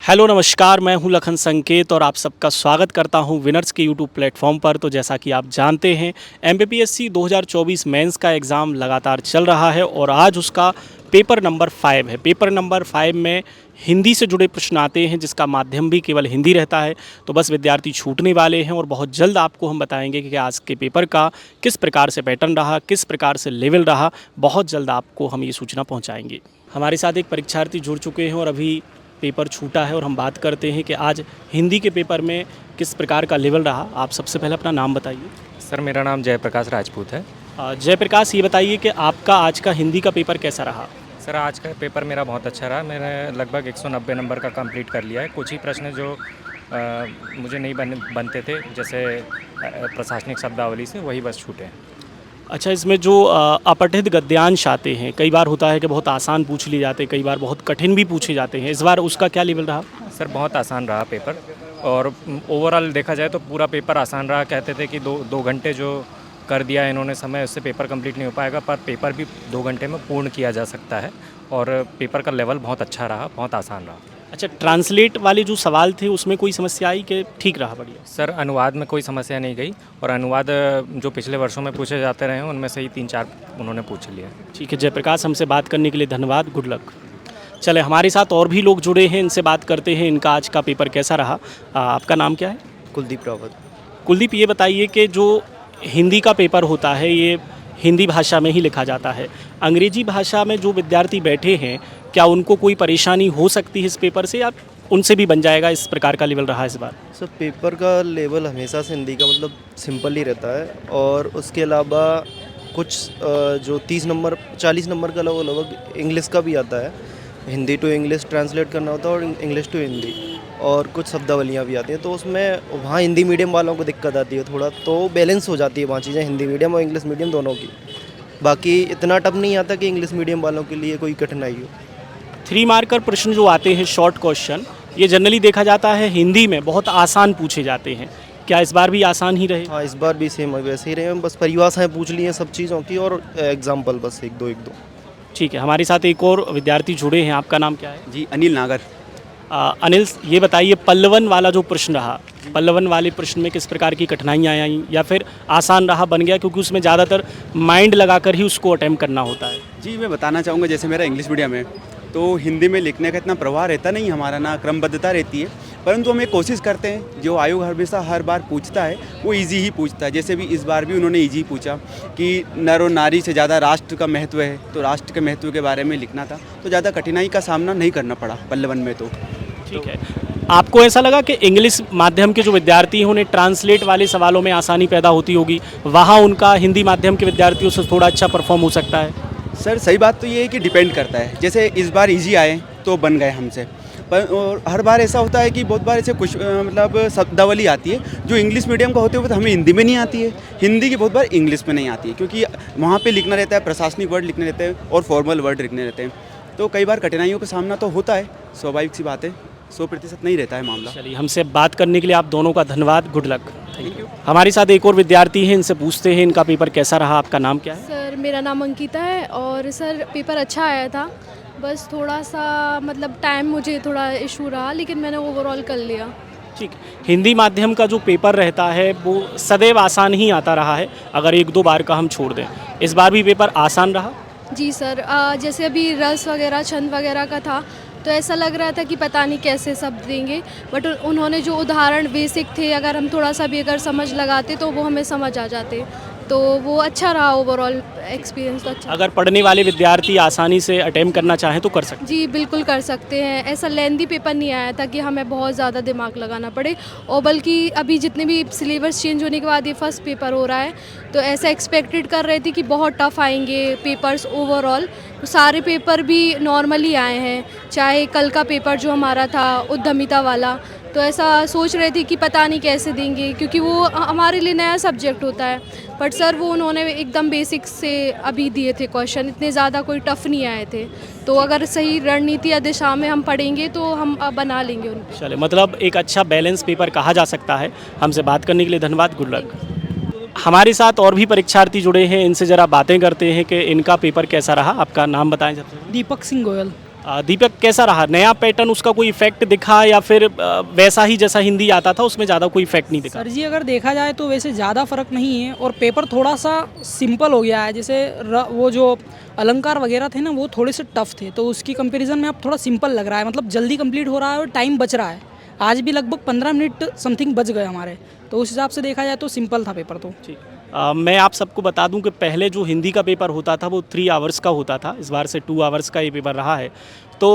Hello नमस्कार, मैं हूं लखन संकेत और आप सबका स्वागत करता हूं विनर्स के यूट्यूब प्लेटफॉर्म पर। तो जैसा कि आप जानते हैं एमपीपीएससी 2024 मेंस का एग्ज़ाम लगातार चल रहा है और आज उसका पेपर नंबर 5 है। पेपर नंबर 5 में हिंदी से जुड़े प्रश्न आते हैं जिसका माध्यम भी केवल हिंदी रहता है। तो बस विद्यार्थी छूटने वाले हैं और बहुत जल्द आपको हम बताएंगे कि आज के पेपर का किस प्रकार से पैटर्न रहा, किस प्रकार से लेवल रहा। बहुत जल्द आपको हम ये सूचना पहुँचाएँगे। हमारे साथ एक परीक्षार्थी जुड़ चुके हैं और अभी पेपर छूटा है और हम बात करते हैं कि आज हिंदी के पेपर में किस प्रकार का लेवल रहा। आप सबसे पहले अपना नाम बताइए। सर मेरा नाम जयप्रकाश राजपूत है। जयप्रकाश, ये बताइए कि आपका आज का हिंदी का पेपर कैसा रहा। सर आज का पेपर मेरा बहुत अच्छा रहा। मैंने लगभग 190 नंबर का कंप्लीट कर लिया है। कुछ ही प्रश्न जो मुझे नहीं बनते थे, जैसे प्रशासनिक शब्दावली से, वही बस छूटे हैं। अच्छा, इसमें जो अपठित गद्यांश आते हैं, कई बार होता है कि बहुत आसान पूछ लिए जाते हैं, कई बार बहुत कठिन भी पूछे जाते हैं। इस बार उसका क्या लेवल रहा। सर बहुत आसान रहा पेपर, और ओवरऑल देखा जाए तो पूरा पेपर आसान रहा। कहते थे कि दो घंटे जो कर दिया इन्होंने समय, उससे पेपर कंप्लीट नहीं हो पाएगा, पर पेपर भी 2 घंटे में पूर्ण किया जा सकता है। और पेपर का लेवल बहुत अच्छा रहा, बहुत आसान रहा। अच्छा, ट्रांसलेट वाले जो सवाल थे उसमें कोई समस्या आई कि ठीक रहा। बढ़िया। सर अनुवाद में कोई समस्या नहीं गई, और अनुवाद जो पिछले वर्षों में पूछे जाते रहे हैं उनमें से ही 3-4 उन्होंने पूछ लिया। ठीक है जयप्रकाश, हमसे बात करने के लिए धन्यवाद। Good luck. चले, हमारे साथ और भी लोग जुड़े हैं, इनसे बात करते हैं इनका आज का पेपर कैसा रहा। आपका नाम क्या है। कुलदीप रावत। कुलदीप, ये बताइए कि जो हिंदी का पेपर होता है ये हिंदी भाषा में ही लिखा जाता है। अंग्रेजी भाषा में जो विद्यार्थी बैठे हैं, क्या उनको कोई परेशानी हो सकती है इस पेपर से, या उनसे भी बन जाएगा। इस प्रकार का लेवल रहा इस बार। सर पेपर का लेवल हमेशा से हिंदी का मतलब सिंपल ही रहता है, और उसके अलावा कुछ जो 30 नंबर 40 नंबर का लगभग इंग्लिश का भी आता है। हिंदी टू इंग्लिश ट्रांसलेट करना होता है और इंग्लिश टू हिंदी, और कुछ शब्दावलियाँ भी आती हैं। तो उसमें वहाँ हिंदी मीडियम वालों को दिक्कत आती है थोड़ा, तो बैलेंस हो जाती है वहाँ चीज़ें, हिंदी मीडियम और इंग्लिश मीडियम दोनों की। बाकी इतना टफ नहीं आता कि इंग्लिश मीडियम वालों के लिए कोई कठिनाई हो। 3 मार्कर प्रश्न जो आते हैं शॉर्ट क्वेश्चन, ये जनरली देखा जाता है हिंदी में बहुत आसान पूछे जाते हैं। क्या इस बार भी आसान ही रहे। हाँ, इस बार भी सेम वैसे ही रहे हैं, बस परिभाषाएँ पूछ ली हैं सब चीज़ों की, और एग्जाम्पल बस एक दो। ठीक है, हमारे साथ एक और विद्यार्थी जुड़े हैं। आपका नाम क्या है। जी अनिल नागर। अनिल, ये बताइए पल्लवन वाला जो प्रश्न रहा, पल्लवन वाले प्रश्न में किस प्रकार की कठिनाइयाँ आई, या फिर आसान रहा बन गया, क्योंकि उसमें ज़्यादातर माइंड लगाकर ही उसको अटेम्प्ट करना होता है। जी मैं बताना चाहूँगा, जैसे मेरा इंग्लिश मीडियम है तो हिंदी में लिखने का इतना प्रवाह रहता नहीं, हमारा ना क्रमबद्धता रहती है, परंतु हम एक कोशिश करते हैं। जो आयोग हमेशा हर बार पूछता है वो इजी ही पूछता है। जैसे भी इस बार भी उन्होंने इजी पूछा कि नर और नारी से ज़्यादा राष्ट्र का महत्व है, तो राष्ट्र के महत्व के बारे में लिखना था, तो ज़्यादा कठिनाई का सामना नहीं करना पड़ा पल्लवन में। तो ठीक है, आपको ऐसा लगा कि इंग्लिश माध्यम के जो विद्यार्थी हैं उन्हें ट्रांसलेट वाले सवालों में आसानी पैदा होती होगी, वहाँ उनका हिंदी माध्यम के विद्यार्थियों से थोड़ा अच्छा परफॉर्म हो सकता है। सर सही बात तो ये है कि डिपेंड करता है। जैसे इस बार इजी आए तो बन गए हमसे, पर और हर बार ऐसा होता है कि बहुत बार ऐसे कुछ मतलब शब्दावली आती है जो इंग्लिश मीडियम का होते हुए तो हमें हिंदी में नहीं आती है, हिंदी की बहुत बार इंग्लिश में नहीं आती है, क्योंकि वहाँ पे लिखना रहता है, प्रशासनिक वर्ड लिखने रहते हैं और फॉर्मल वर्ड लिखने रहते हैं। तो कई बार कठिनाइयों का सामना तो होता है, स्वाभाविक सी बात है, 100% नहीं रहता है मामला। चलिए, हमसे बात करने के लिए आप दोनों का धन्यवाद। Good luck. Thank you. हमारे साथ एक और विद्यार्थी हैं, इनसे पूछते हैं इनका पेपर कैसा रहा। आपका नाम क्या है। सर मेरा नाम अंकिता है, और सर पेपर अच्छा आया था, बस थोड़ा सा मतलब टाइम मुझे थोड़ा इशू रहा, लेकिन मैंने ओवरऑल कर लिया। ठीक, हिंदी माध्यम का जो पेपर रहता है वो सदैव आसान ही आता रहा है, अगर 1-2 बार का हम छोड़ दें। इस बार भी पेपर आसान रहा। जी सर, जैसे अभी रस वगैरह छंद वगैरह का था, तो ऐसा लग रहा था कि पता नहीं कैसे शब्द देंगे, बट उन्होंने जो उदाहरण बेसिक थे, अगर हम थोड़ा सा भी अगर समझ लगाते तो वो हमें समझ आ जाते, तो वो अच्छा रहा। ओवरऑल एक्सपीरियंस तो अच्छा। अगर पढ़ने वाले विद्यार्थी आसानी से अटेम्प्ट करना चाहें तो कर सकते। जी बिल्कुल कर सकते हैं। ऐसा लेंदी पेपर नहीं आया था कि हमें बहुत ज़्यादा दिमाग लगाना पड़े, और बल्कि अभी जितने भी सिलेबस चेंज होने के बाद ये फर्स्ट पेपर हो रहा है, तो ऐसा एक्सपेक्टेड कर रहे थे कि बहुत टफ आएंगे पेपर्स ओवरऑल। तो सारे पेपर भी नॉर्मली आए हैं, चाहे कल का पेपर जो हमारा था उद्यमिता वाला, तो ऐसा सोच रहे थे कि पता नहीं कैसे देंगे, क्योंकि वो हमारे लिए नया सब्जेक्ट होता है। बट सर वो उन्होंने एकदम बेसिक से अभी दिए थे क्वेश्चन, इतने ज़्यादा कोई टफ नहीं आए थे। तो अगर सही रणनीति या दिशा में हम पढ़ेंगे तो हम बना लेंगे उनको। चले, मतलब एक अच्छा बैलेंस पेपर कहा जा सकता है। हमसे बात करने के लिए धन्यवाद। Good luck. हमारे साथ और भी परीक्षार्थी जुड़े हैं, इनसे ज़रा बातें करते हैं कि इनका पेपर कैसा रहा। आपका नाम बताएं सबसे। दीपक सिंह गोयल। दीपक कैसा रहा, नया पैटर्न, उसका कोई इफेक्ट दिखा या फिर वैसा ही जैसा हिंदी आता था उसमें ज़्यादा कोई इफेक्ट नहीं दिखा? सर जी अगर देखा जाए तो वैसे ज़्यादा फ़र्क नहीं है और पेपर थोड़ा सा सिंपल हो गया है। जैसे वो जो अलंकार वगैरह थे ना वो थोड़े से टफ थे, तो उसकी कंपैरिजन में अब थोड़ा सिंपल लग रहा है, मतलब जल्दी कंप्लीट हो रहा है और टाइम बच रहा है। आज भी लगभग 15 मिनट समथिंग बच गए हमारे, तो उस हिसाब से देखा जाए तो सिंपल था पेपर तो। ठीक। मैं आप सबको बता दूं कि पहले जो हिंदी का पेपर होता था वो 3 आवर्स का होता था, इस बार से 2 आवर्स का ये पेपर रहा है। तो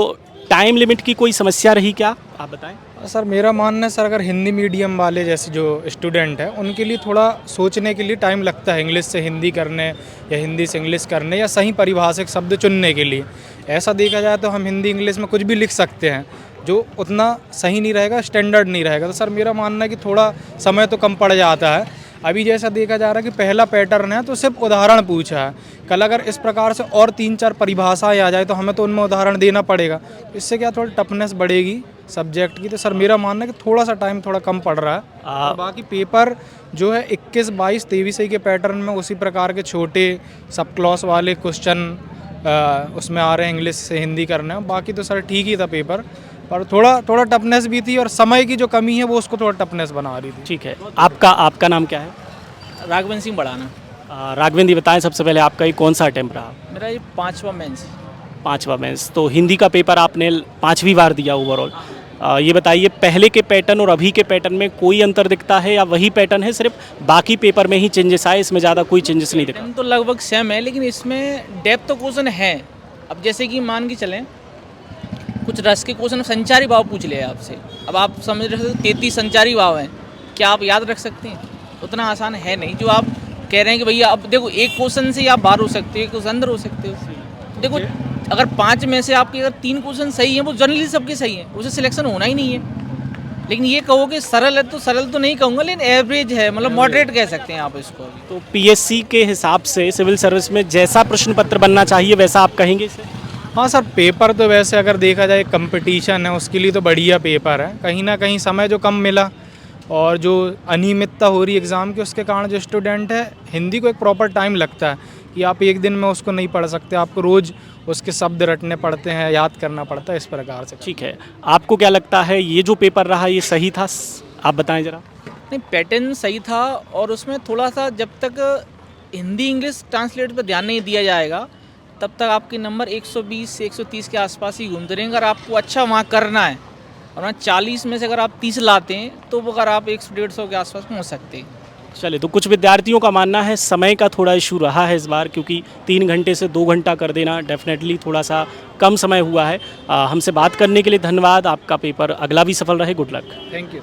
टाइम लिमिट की कोई समस्या रही क्या, आप बताएं? सर मेरा मानना है सर, अगर हिंदी मीडियम वाले जैसे जो स्टूडेंट हैं उनके लिए थोड़ा सोचने के लिए टाइम लगता है, इंग्लिश से हिंदी करने या हिंदी से इंग्लिश करने या सही परिभाषिक शब्द चुनने के लिए। ऐसा देखा जाए तो हम हिंदी इंग्लिश में कुछ भी लिख सकते हैं, जो उतना सही नहीं रहेगा, स्टैंडर्ड नहीं रहेगा। तो सर मेरा मानना है कि थोड़ा समय तो कम पड़ जाता है। अभी जैसा देखा जा रहा है कि पहला पैटर्न है तो सिर्फ उदाहरण पूछा है, कल अगर इस प्रकार से और 3-4 परिभाषाएं आ जाए तो हमें तो उनमें उदाहरण देना पड़ेगा, इससे क्या थोड़ी टफनेस बढ़ेगी सब्जेक्ट की। तो सर मेरा मानना है कि थोड़ा सा टाइम थोड़ा कम पड़ रहा है। और बाकी पेपर जो है 21, 22, 23 के पैटर्न में उसी प्रकार के छोटे सब क्लॉस वाले क्वेश्चन उसमें आ रहे हैं, इंग्लिश से हिंदी करना है। बाकी तो सर ठीक ही था पेपर, पर थोड़ा टफनेस भी थी और समय की जो कमी है वो उसको थोड़ा टफनेस बना रही थी। ठीक है, आपका नाम क्या है? राघवन सिंह बढ़ाना। राघवेंद्र जी बताएं सबसे पहले आपका ये कौन सा अटेम्प्ट रहा? मेरा ये 5वां मेंस। 5वां मेंस। तो हिंदी का पेपर आपने 5वीं बार दिया ओवरऑल। ये बताइए पहले के पैटर्न और अभी के पैटर्न में कोई अंतर दिखता है या वही पैटर्न है, सिर्फ बाकी पेपर में ही चेंजेस आए, इसमें ज़्यादा कोई चेंजेस नहीं दिखा? तो लगभग सेम है, लेकिन इसमें डेप्थ तो क्वेश्चन है। अब जैसे कि मान के चलें कुछ रस के क्वेश्चन संचारी भाव पूछ ले आपसे, अब आप समझ रहे हो 33 संचारी भाव हैं, क्या आप याद रख सकते हैं? उतना आसान है नहीं जो आप कह रहे हैं कि भैया। अब देखो एक क्वेश्चन से आप बाहर हो सकते हो, एक क्वेश्चन अंदर हो सकते हो। देखो अगर 5 में से आपके अगर 3 क्वेश्चन सही हैं, वो जनरली सबके सही हैं, उसे सिलेक्शन होना ही नहीं है। लेकिन ये कहो कि सरल है तो सरल तो नहीं कहूँगा, लेकिन एवरेज है, मतलब मॉडरेट कह सकते हैं आप इसको। तो पीएससी के हिसाब से सिविल सर्विस में जैसा प्रश्न पत्र बनना चाहिए वैसा आप कहेंगे इसे? हाँ सर, पेपर तो वैसे अगर देखा जाए कंपटीशन है उसके लिए तो बढ़िया पेपर है। कहीं ना कहीं समय जो कम मिला और जो अनियमितता हो रही एग्ज़ाम की, उसके कारण जो स्टूडेंट है हिंदी को एक प्रॉपर टाइम लगता है कि आप एक दिन में उसको नहीं पढ़ सकते, आपको रोज़ उसके शब्द रटने पड़ते हैं, याद करना पड़ता है, इस प्रकार से। ठीक है, आपको क्या लगता है ये जो पेपर रहा ये सही था? आप बताएं ज़रा। नहीं, पैटर्न सही था और उसमें थोड़ा सा जब तक हिंदी इंग्लिश ट्रांसलेट पर ध्यान नहीं दिया जाएगा तब तक आपके नंबर 120 से 130 के आसपास ही घूमते रहेंगे। अगर आपको अच्छा वहाँ करना है और वहाँ 40 में से अगर आप 30 लाते हैं तो वो अगर आप 100-150 के आसपास पहुँच सकते हैं। चले, तो कुछ विद्यार्थियों का मानना है समय का थोड़ा इशू रहा है इस बार, क्योंकि 3 घंटे से 2 घंटा कर देना डेफिनेटली थोड़ा सा कम समय हुआ है। हमसे बात करने के लिए धन्यवाद। आपका पेपर अगला भी सफल रहे, गुड लक। Thank you.